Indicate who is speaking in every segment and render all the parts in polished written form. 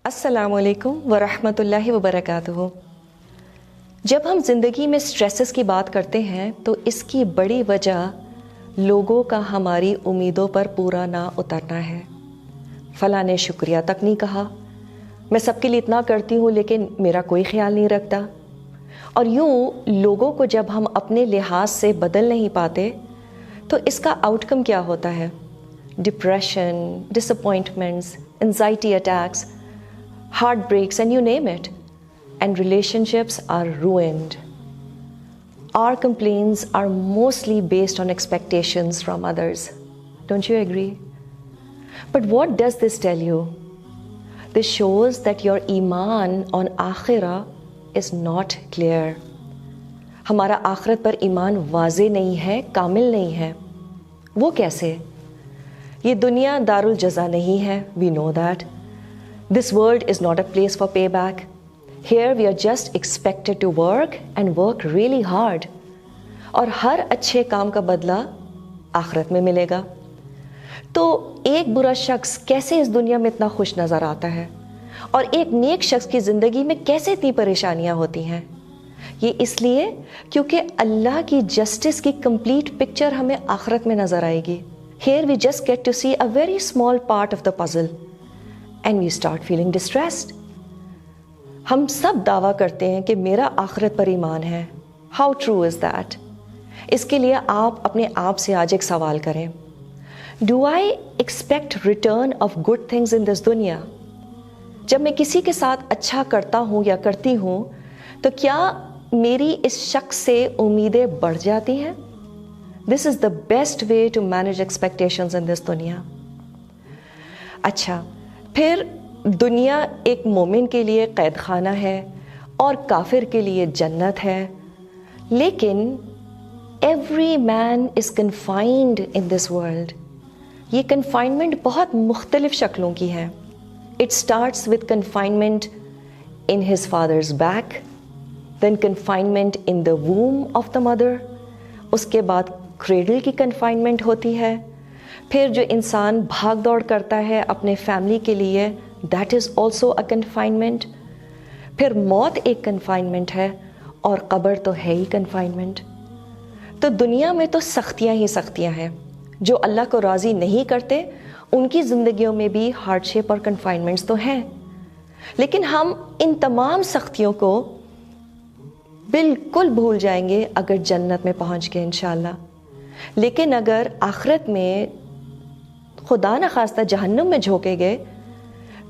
Speaker 1: السلام علیکم ورحمۃ اللہ وبرکاتہ۔ جب ہم زندگی میں سٹریسز کی بات کرتے ہیں تو اس کی بڑی وجہ لوگوں کا ہماری امیدوں پر پورا نہ اترنا ہے۔ فلاں نے شکریہ تک نہیں کہا، میں سب کے لیے اتنا کرتی ہوں لیکن میرا کوئی خیال نہیں رکھتا۔ اور یوں لوگوں کو جب ہم اپنے لحاظ سے بدل نہیں پاتے تو اس کا آؤٹ کم کیا ہوتا ہے؟ Depression, disappointments, anxiety attacks, heart breaks, and you name it. And relationships are ruined. Our complaints are mostly based on expectations from others. Don't you agree? But what does this tell you? This shows that your iman on akhirah is not clear. ہمارا آخرت پر ایمان واضح نہیں ہے، کامل نہیں ہے۔ وہ کیسے؟ یہ دنیا دار الجزا نہیں ہے، we know that. This world is not a place for payback. Here we are just expected to work and work really hard. اور ہر اچھے کام کا بدلہ آخرت میں ملے گا۔ تو ایک برا شخص کیسے اس دنیا میں اتنا خوش نظر آتا ہے اور ایک نیک شخص کی زندگی میں کیسے اتنی پریشانیاں ہوتی ہیں؟ یہ اس لیے کیونکہ اللہ کی جسٹس کی کمپلیٹ پکچر ہمیں آخرت میں نظر آئے گی۔ Here we just get to see a very small part of the puzzle. And we start feeling distressed. ہم سب دعویٰ کرتے ہیں کہ میرا آخرت پر ایمان ہے۔ How true is that? اس کے لیے آپ اپنے آپ سے آج ایک سوال کریں۔ Do I expect return of good things in this دنیا؟ جب میں کسی کے ساتھ اچھا کرتا ہوں یا کرتی ہوں تو کیا میری اس شخص سے امیدیں بڑھ جاتی ہیں؟ This is the best way to manage expectations in this دنیا۔ اچھا، پھر دنیا ایک مومن کے لیے قید خانہ ہے اور کافر کے لیے جنت ہے، لیکن every man is confined in this world. یہ کنفائنمنٹ بہت مختلف شکلوں کی ہے۔ It starts with confinement in his father's back, then confinement in the womb of the mother, اس کے بعد کریڈل کی کنفائنمنٹ ہوتی ہے، پھر جو انسان بھاگ دوڑ کرتا ہے اپنے فیملی کے لیے، that is also a confinement, پھر موت ایک کنفائنمنٹ ہے اور قبر تو ہے ہی کنفائنمنٹ۔ تو دنیا میں تو سختیاں ہی سختیاں ہیں۔ جو اللہ کو راضی نہیں کرتے ان کی زندگیوں میں بھی ہارڈ شپ اور کنفائنمنٹس تو ہیں، لیکن ہم ان تمام سختیوں کو بالکل بھول جائیں گے اگر جنت میں پہنچ گئے انشاءاللہ۔ لیکن اگر آخرت میں خدا نخواستہ جہنم میں جھونکے گئے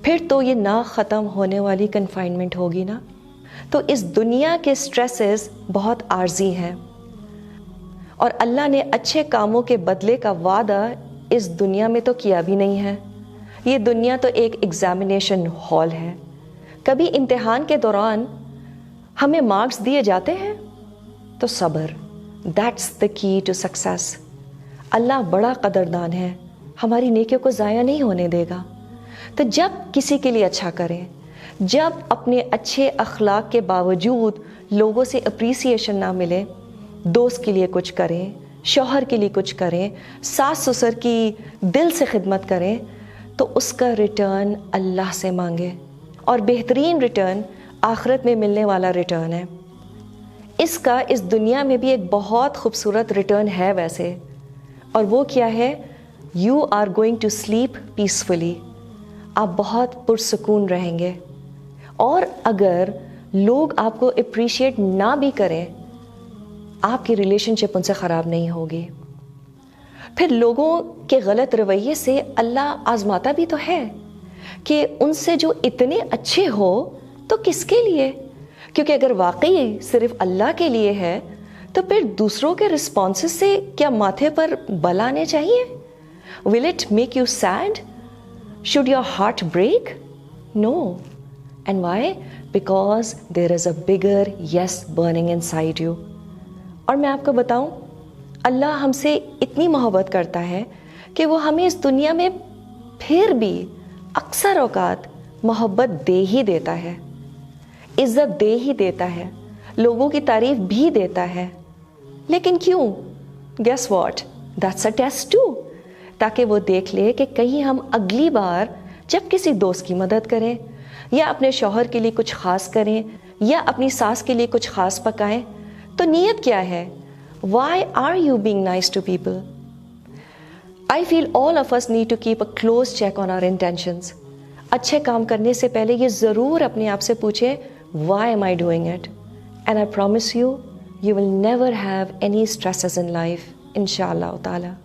Speaker 1: پھر تو یہ نہ ختم ہونے والی کنفائنمنٹ ہوگی نا۔ تو اس دنیا کے سٹریسز بہت عارضی ہیں اور اللہ نے اچھے کاموں کے بدلے کا وعدہ اس دنیا میں تو کیا بھی نہیں ہے۔ یہ دنیا تو ایک ایگزامینیشن ہال ہے۔ کبھی امتحان کے دوران ہمیں مارکس دیے جاتے ہیں تو صبر، دیٹس دا کی ٹو سکسیس۔ اللہ بڑا قدردان ہے، ہماری نیکیوں کو ضائع نہیں ہونے دے گا۔ تو جب کسی کے لیے اچھا کریں، جب اپنے اچھے اخلاق کے باوجود لوگوں سے اپریسیشن نہ ملے، دوست کے لیے کچھ کریں، شوہر کے لیے کچھ کریں، ساس سسر کی دل سے خدمت کریں، تو اس کا ریٹرن اللہ سے مانگے، اور بہترین ریٹرن آخرت میں ملنے والا ریٹرن ہے۔ اس کا اس دنیا میں بھی ایک بہت خوبصورت ریٹرن ہے ویسے، اور وہ کیا ہے؟ You are going to sleep peacefully. آپ بہت پرسکون رہیں گے، اور اگر لوگ آپ کو اپریشیٹ نہ بھی کریں آپ کی ریلیشن شپ ان سے خراب نہیں ہوگی۔ پھر لوگوں کے غلط رویے سے اللہ آزماتا بھی تو ہے کہ ان سے جو اتنے اچھے ہو تو کس کے لیے؟ کیونکہ اگر واقعی صرف اللہ کے لیے ہے تو پھر دوسروں کے رسپانسز سے کیا ماتھے پر بل آنے چاہیے؟ Will it make you sad? Should your heart break? No. And why? Because there is a bigger yes burning inside you. اور میں آپ کو بتاؤں، اللہ ہم سے اتنی محبت کرتا ہے کہ وہ ہمیں اس دنیا میں پھر بھی اکثر اوقات محبت دے ہی دیتا ہے، عزت دے ہی دیتا ہے، لوگوں کی تعریف بھی دیتا ہے۔ لیکن کیوں؟ Guess what? That's a test too. تاکہ وہ دیکھ لے کہ کہیں ہم اگلی بار جب کسی دوست کی مدد کریں، یا اپنے شوہر کے لیے کچھ خاص کریں یا اپنی ساس کے لیے کچھ خاص پکائیں تو نیت کیا ہے؟ Why are you being nice to people? I feel all of us need to keep a close check on our intentions. اچھے کام کرنے سے پہلے یہ ضرور اپنے آپ سے پوچھیں why am I doing it? And I promise you, you will never have any stresses in life, inshallah ta'ala.